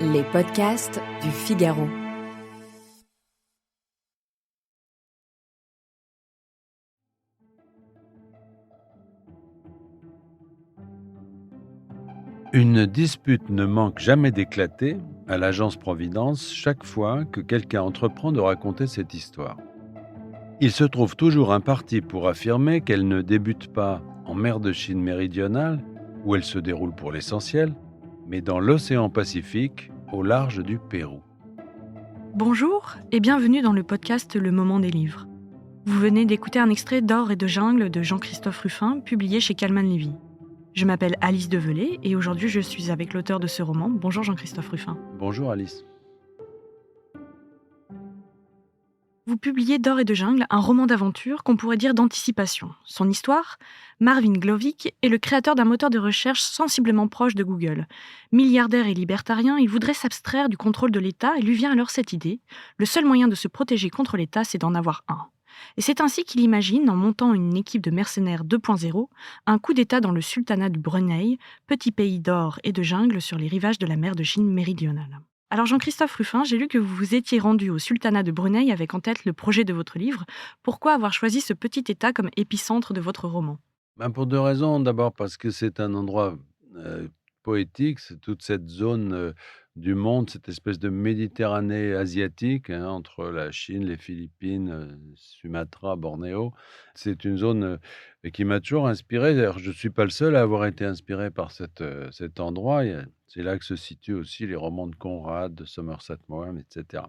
Les podcasts du Figaro. Une dispute ne manque jamais d'éclater à l'agence Providence chaque fois que quelqu'un entreprend de raconter cette histoire. Il se trouve toujours un parti pour affirmer qu'elle ne débute pas en mer de Chine méridionale, où elle se déroule pour l'essentiel, mais dans l'océan Pacifique, au large du Pérou. Bonjour et bienvenue dans le podcast Le Moment des livres. Vous venez d'écouter un extrait d'Or et de jungle de Jean-Christophe Ruffin, publié chez Calman Levy. Je m'appelle Alice Develay et aujourd'hui je suis avec l'auteur de ce roman. Bonjour Jean-Christophe Ruffin. Bonjour Alice. Vous publiez d'Or et de jungle, un roman d'aventure qu'on pourrait dire d'anticipation. Son histoire, Marvin Glovic est le créateur d'un moteur de recherche sensiblement proche de Google. Milliardaire et libertarien, il voudrait s'abstraire du contrôle de l'État et lui vient alors cette idée. Le seul moyen de se protéger contre l'État, c'est d'en avoir un. Et c'est ainsi qu'il imagine, en montant une équipe de mercenaires 2.0, un coup d'État dans le sultanat du Brunei, petit pays d'or et de jungle sur les rivages de la mer de Chine méridionale. Alors Jean-Christophe Ruffin, j'ai lu que vous vous étiez rendu au sultanat de Brunei avec en tête le projet de votre livre. Pourquoi avoir choisi ce petit État comme épicentre de votre roman ? Pour deux raisons. D'abord parce que c'est un endroit poétique, c'est toute cette zone du monde, cette espèce de Méditerranée asiatique, hein, entre la Chine, les Philippines, Sumatra, Bornéo. C'est une zone qui m'a toujours inspiré. D'ailleurs, je ne suis pas le seul à avoir été inspiré par cet endroit. C'est là que se situent aussi les romans de Conrad, de Somerset Maugham, etc.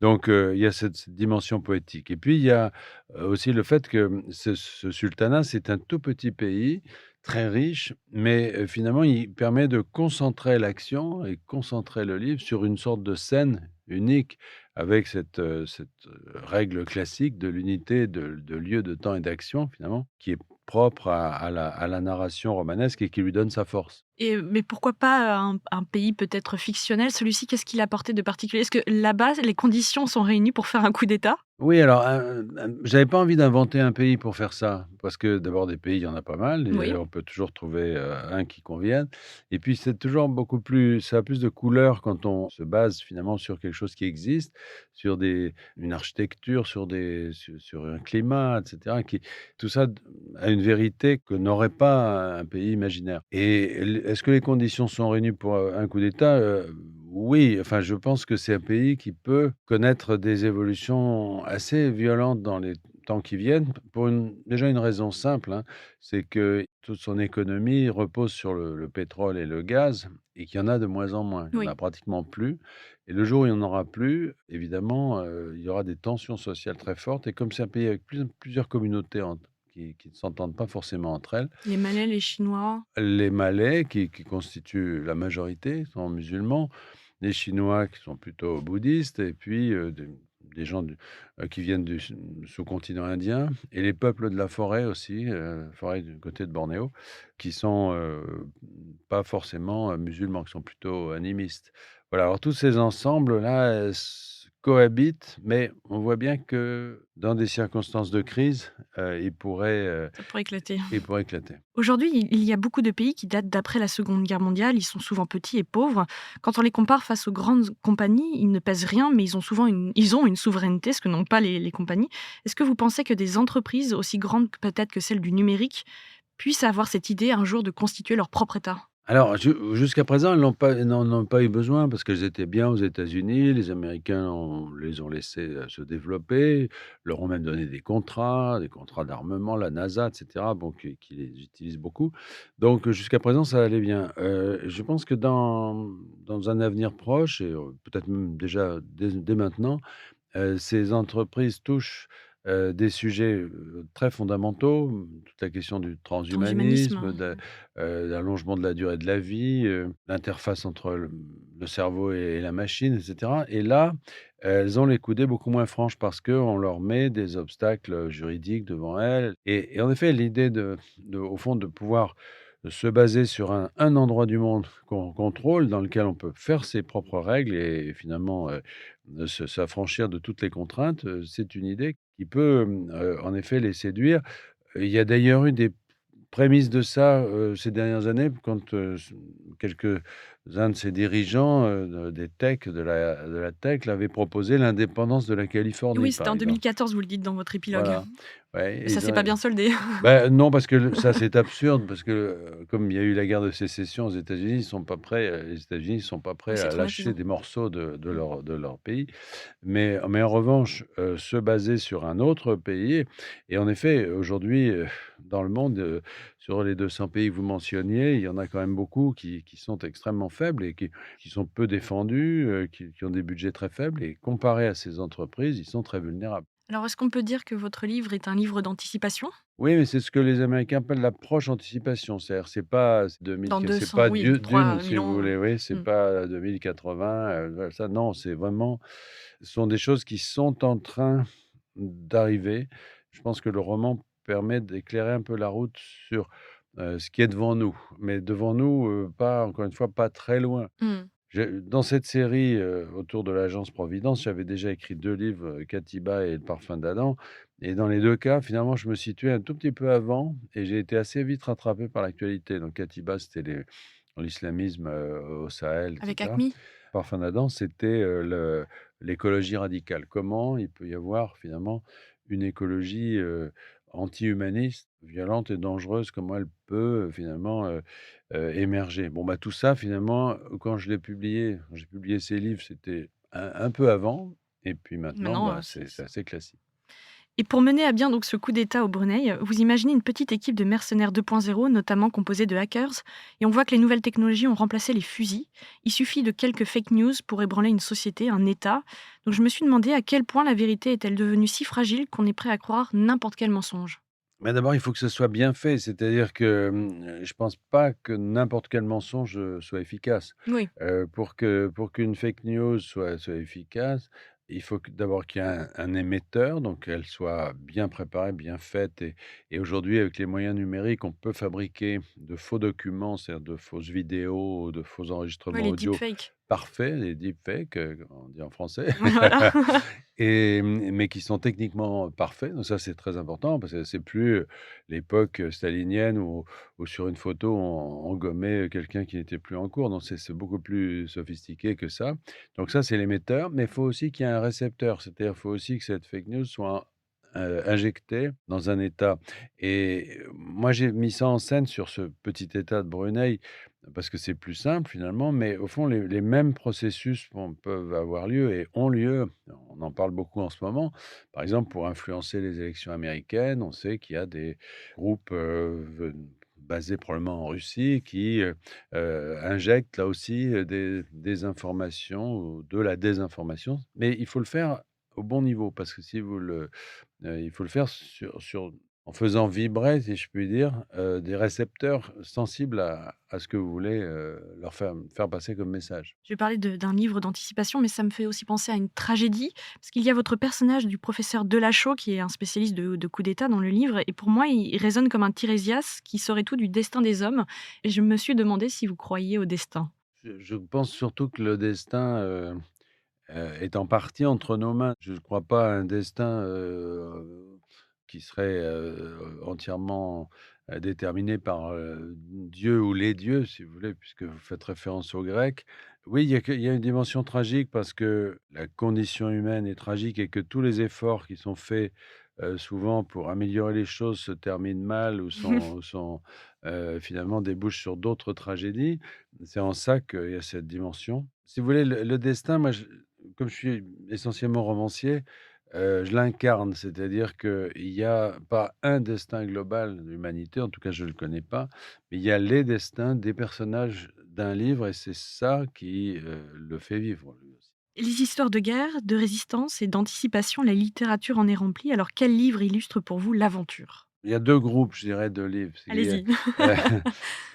Donc, il y a cette dimension poétique. Et puis, il y a aussi le fait que ce sultanat, c'est un tout petit pays, très riche, mais finalement, il permet de concentrer l'action et concentrer le livre sur une sorte de scène unique avec cette règle classique de l'unité de lieu, de temps et d'action, finalement, qui est propre à la narration romanesque et qui lui donne sa force. Mais pourquoi pas un pays peut-être fictionnel ? Celui-ci, qu'est-ce qu'il apportait de particulier ? Est-ce que là-bas, les conditions sont réunies pour faire un coup d'État ? Oui, alors, j'avais pas envie d'inventer un pays pour faire ça, parce que d'abord des pays, il y en a pas mal et Oui. on peut toujours trouver, un qui convienne et puis c'est toujours beaucoup plus ça a plus de couleurs quand on se base finalement sur quelque chose qui existe, sur une architecture, sur un climat et cetera qui tout ça d a une vérité que n'aurait pas un pays imaginaire et est-ce que les conditions sont réunies pour, un coup d'État? Oui, enfin, je pense que c'est un pays qui peut connaître des évolutions assez violentes dans les temps qui viennent, pour déjà une raison simple, hein, c'est que toute son économie repose sur le pétrole et le gaz et qu'il y en a de moins en moins. Il n'y en Oui. a pratiquement plus et le jour où il n'y en aura plus, évidemment, il y aura des tensions sociales très fortes et comme c'est un pays avec plusieurs communautés qui ne s'entendent pas forcément entre elles, Les Malais, les Chinois. les Malais qui constituent la majorité sont musulmans, les Chinois qui sont plutôt bouddhistes et puis, des gens qui viennent du sous-continent indien et les peuples de la forêt aussi, forêt du côté de Bornéo, qui sont, pas forcément, musulmans, qui sont plutôt animistes. Voilà, alors tous ces ensembles-là, cohabitent, mais on voit bien que dans des circonstances de crise, Ça pourrait éclater. ils pourraient éclater. Aujourd'hui, il y a beaucoup de pays qui datent d'après la Seconde Guerre mondiale. Ils sont souvent petits et pauvres. Quand on les compare face aux grandes compagnies, ils ne pèsent rien, mais ils ont une souveraineté, ce que n'ont pas les compagnies. Est-ce que vous pensez que des entreprises aussi grandes peut-être que celles du numérique puissent avoir cette idée un jour de constituer leur propre État ? Alors, jusqu'à présent, ils n'en ont pas eu besoin parce qu'elles étaient bien aux États-Unis. Les Américains les ont laissés, se développer, leur ont même donné des contrats d'armement, la NASA et cetera, bon, qui les utilisent beaucoup. Donc, jusqu'à présent, ça allait bien. Je pense que dans un avenir proche et peut-être même déjà dès maintenant, ces entreprises touchent, des sujets, très fondamentaux, toute la question du Transhumanisme. transhumanisme, l'allongement de la durée de la vie, l'interface entre le cerveau et la machine et cetera et là, elles ont les coudées beaucoup moins franches parce qu'on leur met des obstacles, juridiques devant elles et en effet, l'idée au fond, de pouvoir se baser sur un endroit du monde qu'on contrôle, dans lequel on peut faire ses propres règles et finalement, s'affranchir de toutes les contraintes, c'est une idée qui peut, en effet les séduire. Il y a d'ailleurs eu des prémisse de ça, ces dernières années, quand, quelques-uns de ces dirigeants, des tech, de la tech, l'avaient proposé l'indépendance de la Californie, Oui, c'était par en exemple. 2014, vous le dites dans votre épilogue. Voilà. Ouais, Mais ça s'est pas bien soldé. non, parce que ça, c'est absurde, parce que, comme il y a eu la guerre de sécession aux États-Unis, ils sont pas prêts, les États-Unis, ils sont pas Oui, prêts c'est à lâcher traumatisant. des morceaux de leur pays. Mais en revanche, se baser sur un autre pays et en effet, aujourd'hui, dans le monde, sur les 200 pays que vous mentionniez, il y en a quand même beaucoup qui sont extrêmement faibles et qui sont peu défendus, qui ont des budgets très faibles et comparés à ces entreprises, ils sont très vulnérables. Alors, est-ce qu'on peut dire que votre livre est un livre d'anticipation? Oui, mais c'est ce que les Américains appellent l'approche anticipation. C'est-à-dire, Dans c'est 200, pas oui, Dune, 3 si 000 vous ans. voulez, oui, c'est Mmh. pas 2080, voilà, ça non, c'est vraiment ce sont des choses qui sont en train d'arriver. Je pense que le roman permet d'éclairer un peu la route sur, ce qui est devant nous. Mais devant nous, pas encore une fois, pas très loin. Mmh. Dans cette série, autour de l'agence Providence, j'avais déjà écrit 2 livres, Katiba et Le parfum d'Adam et dans les 2 cas, finalement, je me situais un tout petit peu avant et j'ai été assez vite rattrapé par l'actualité. Donc Katiba, c'était l'islamisme, au Sahel et Avec cetera. Acme? Parfum d'Adam, c'était, l'écologie radicale. Comment il peut y avoir finalement une écologie, anti-humaniste, violente et dangereuse, comment elle peut, finalement, émerger. Bon, bah, tout ça finalement, quand j'ai publié ces livres, c'était un peu avant et puis maintenant, Maintenant, bah, c'est c'est assez classique. et pour mener à bien donc ce coup d'État au Brunei, vous imaginez une petite équipe de mercenaires 2.0, notamment composée de hackers, et on voit que les nouvelles technologies ont remplacé les fusils. Il suffit de quelques fake news pour ébranler une société, un État. Donc je me suis demandé à quel point la vérité est-elle devenue si fragile qu'on est prêt à croire n'importe quel mensonge. Mais d'abord, il faut que ce soit bien fait, c'est-à-dire que, je pense pas que n'importe quel mensonge, soit efficace. Oui, Pour qu'une fake news soit efficace, il faut d'abord qu'il y ait un émetteur, donc qu'elle soit bien préparée, bien faite et aujourd'hui, avec les moyens numériques, on peut fabriquer de faux documents, c'est-à-dire de fausses vidéos, de faux ouais, enregistrements les audio deepfakes. parfaits, les deepfakes, on dit en français. Voilà. Mais qui sont techniquement parfaits, donc ça, c'est très important parce que c'est plus, l'époque, stalinienne où sur une photo, on gommait quelqu'un qui n'était plus en cours. Donc c'est beaucoup plus sophistiqué que ça. Donc ça, c'est l'émetteur, mais il faut aussi qu'il y ait un récepteur. C'est-à-dire, il faut aussi que cette fake news soit, injectée dans un État et moi, j'ai mis ça en scène sur ce petit État de Brunei parce que c'est plus simple finalement, mais au fond, les mêmes processus peuvent avoir lieu et ont lieu. On en parle beaucoup en ce moment. Par exemple, pour influencer les élections américaines, on sait qu'il y a des groupes, basés probablement en Russie qui, injectent là aussi, des informations ou de la désinformation. Mais il faut le faire au bon niveau parce que si vous le il faut le faire en faisant vibrer, si je puis dire, des récepteurs sensibles à ce que vous voulez, leur faire passer comme message. Je vais parler d'un livre d'anticipation, mais ça me fait aussi penser à une tragédie, parce qu'il y a votre personnage du professeur Delachaux, qui est un spécialiste de coups d'État dans le livre, et pour moi, il résonne comme un Tirésias qui saurait tout du destin des hommes, et je me suis demandé si vous croyez au destin. Je pense surtout que le destin, est en partie entre nos mains. Je ne crois pas à un destin, qui serait, entièrement, déterminé par, Dieu ou les dieux, si vous voulez, puisque vous faites référence aux Grecs. Oui, il y a une dimension tragique parce que la condition humaine est tragique et que tous les efforts qui sont faits, souvent pour améliorer les choses se terminent mal ou finalement débouchent sur d'autres tragédies. C'est en ça qu'il y a cette dimension. Si vous voulez, le destin, moi, comme je suis essentiellement romancier, je l'incarne. C'est-à-dire qu'il y a pas un destin global de l'humanité, en tout cas je ne le connais pas, mais il y a les destins des personnages d'un livre et c'est ça qui, le fait vivre, lui aussi. Les histoires de guerre, de résistance et d'anticipation, la littérature en est remplie, alors quel livre illustre pour vous l'aventure? Il y a 2 groupes, je dirais, de livres. Il y a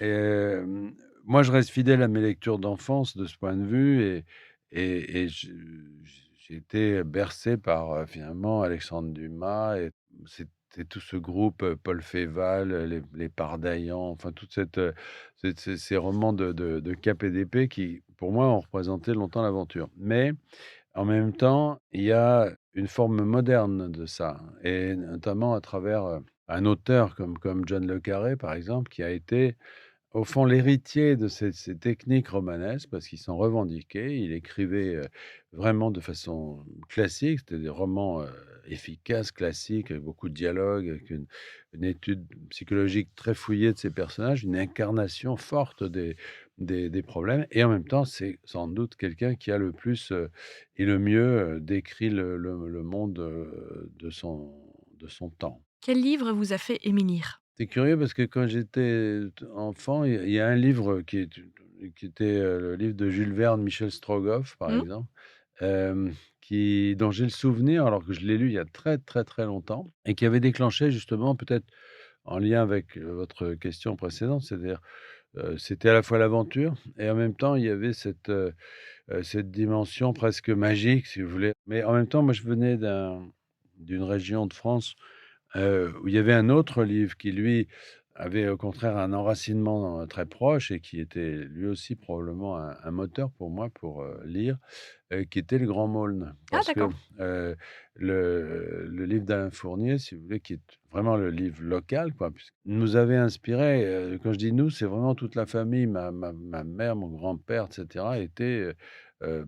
Allez-y. moi, je reste fidèle à mes lectures d'enfance de ce point de vue et j'ai été bercé par, finalement, Alexandre Dumas et c'était tout ce groupe, Paul Féval, les Pardaillan, enfin toute ces romans de cap et d'épée qui, pour moi, ont représenté longtemps l'aventure. Mais en même temps, il y a une forme moderne de ça et notamment à travers, un auteur comme John le Carré, par exemple, qui a été, au fond, l'héritier de ces techniques romanesques parce qu'il s'en revendiquait. Il écrivait, vraiment de façon classique. C'était des romans, efficaces, classiques, avec beaucoup de dialogues, avec une étude psychologique très fouillée de ses personnages, une incarnation forte des problèmes et en même temps, c'est sans doute quelqu'un qui a le plus, et le mieux, décrit le monde, de son temps. Quel livre vous a fait aimer lire? C'est curieux parce que quand j'étais enfant, il y a un livre qui était, le livre de Jules Verne, Michel Strogoff, par Mmh? exemple, dont j'ai le souvenir, alors que je l'ai lu il y a très, très, très longtemps et qui avait déclenché justement peut-être en lien avec, votre question précédente, c'est-à-dire, c'était à la fois l'aventure et en même temps il y avait cette dimension presque magique, si vous voulez. Mais en même temps, moi je venais d'une région de France où il y avait un autre livre qui, lui, avait au contraire un enracinement, très proche et qui était lui aussi probablement un moteur pour moi pour, lire, qui était Les Grands Maulnes. Ah Parce que, d'accord. heu, le livre d'Alain Fournier, si vous voulez, qui est vraiment le livre local, quoi, nous avait inspiré, quand je dis «nous», c'est vraiment toute la famille, ma mère, mon grand-père et cetera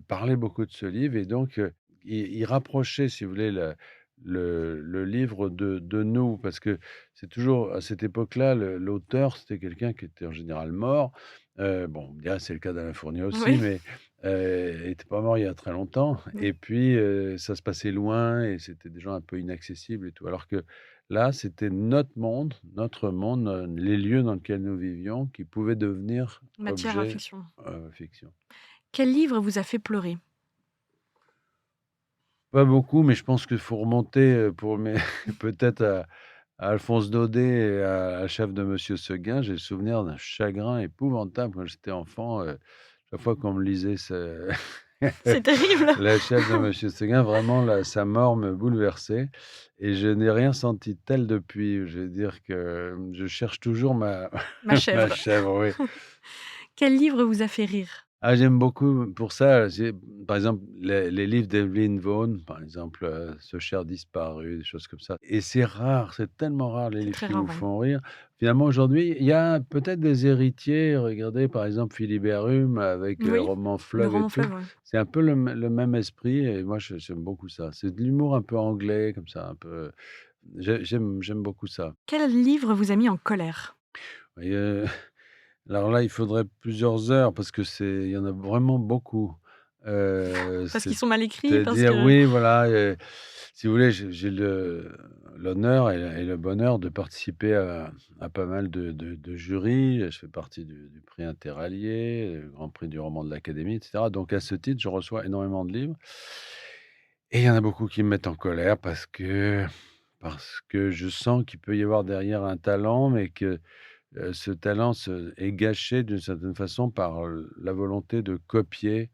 parlaient beaucoup de ce livre et donc il rapprochait, si vous voulez, le livre de nous, parce que c'est toujours à cette époque-là, l'auteur, c'était quelqu'un qui était en général mort. Bon, on me dirait c'est le cas d'Alain Fournier aussi, Oui. mais il était pas mort il y a très longtemps Mmh. et puis, ça se passait loin et c'était des gens un peu inaccessibles et tout. Alors que là, c'était notre monde, les lieux dans lesquels nous vivions qui pouvaient devenir Matière à objet, fiction. fiction. Quel livre vous a fait pleurer? Pas beaucoup, mais je pense qu'il faut remonter, pour mes peut-être à Alphonse Daudet et à Chef de Monsieur Seguin. J'ai le souvenir d'un chagrin épouvantable quand j'étais enfant, chaque fois qu'on me lisait ce C'est terrible. La Chef de Monsieur Seguin, vraiment là, sa mort me bouleversait et je n'ai rien senti de tel depuis. Je veux dire que, je cherche toujours ma Ma ma chèvre. chèvre, oui. Quel livre vous a fait rire? Ah, j'aime beaucoup pour ça, par exemple, les livres d'Evelyn Waugh, par exemple, Ce cher disparu, des choses comme ça et c'est rare, c'est tellement rare les C'est livres très qui rare, vous ouais. font rire. Finalement, aujourd'hui, il y a peut-être des héritiers, regardez, par exemple, Philibert Hume avec, Oui, Roman le Fleuve et roman tout. fleuve, ouais. C'est un peu le même esprit et moi, j'aime beaucoup ça. C'est de l'humour un peu anglais comme ça, un peu j'aime beaucoup ça. Quel livre vous a mis en colère? Et alors là, il faudrait plusieurs heures parce que il y en a vraiment beaucoup. Parce qu'ils sont mal écrits? Parce C'est-à-dire que oui, voilà, si vous voulez, j'ai l'honneur et le bonheur de participer à pas mal de jurys. Je fais partie du prix Interallié, le grand prix du roman de l'Académie et cetera. Donc à ce titre, je reçois énormément de livres et il y en a beaucoup qui me mettent en colère parce que je sens qu'il peut y avoir derrière un talent, mais que ce talent est gâché d'une certaine façon par, la volonté de copier,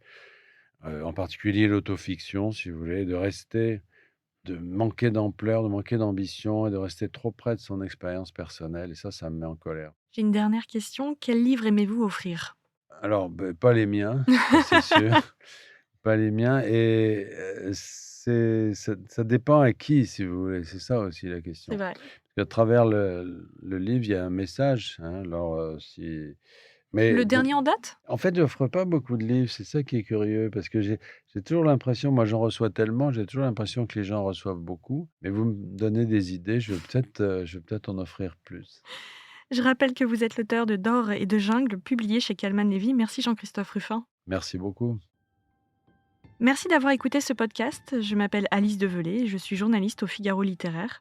en particulier l'autofiction, si vous voulez, de manquer d'ampleur, de manquer d'ambition et de rester trop près de son expérience personnelle et ça me met en colère. j'ai une dernière question. Quel livre aimez-vous offrir? Alors, pas les miens, ça c'est sûr, pas les miens et ça dépend à qui, si vous voulez, c'est ça aussi la C'est question. vrai. À travers le livre, il y a un message, hein, alors, si mais Le de dernier en date? en fait, j'offre pas beaucoup de livres, c'est ça qui est curieux parce que j'ai toujours l'impression, moi j'en reçois tellement, j'ai toujours l'impression que les gens en reçoivent beaucoup, mais vous me donnez des idées, je vais peut-être en offrir plus. Je rappelle que vous êtes l'auteur de D'or et de jungle, publié chez Calman Levy. Merci Jean-Christophe Ruffin. Merci beaucoup. Merci d'avoir écouté ce podcast. Je m'appelle Alice Develay et je suis journaliste au Figaro littéraire.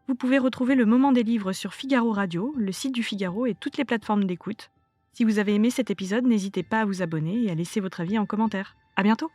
Vous pouvez retrouver le moment des livres sur Figaro Radio, le site du Figaro et toutes les plateformes d'écoute. Si vous avez aimé cet épisode, n'hésitez pas à vous abonner et à laisser votre avis en commentaire. À bientôt!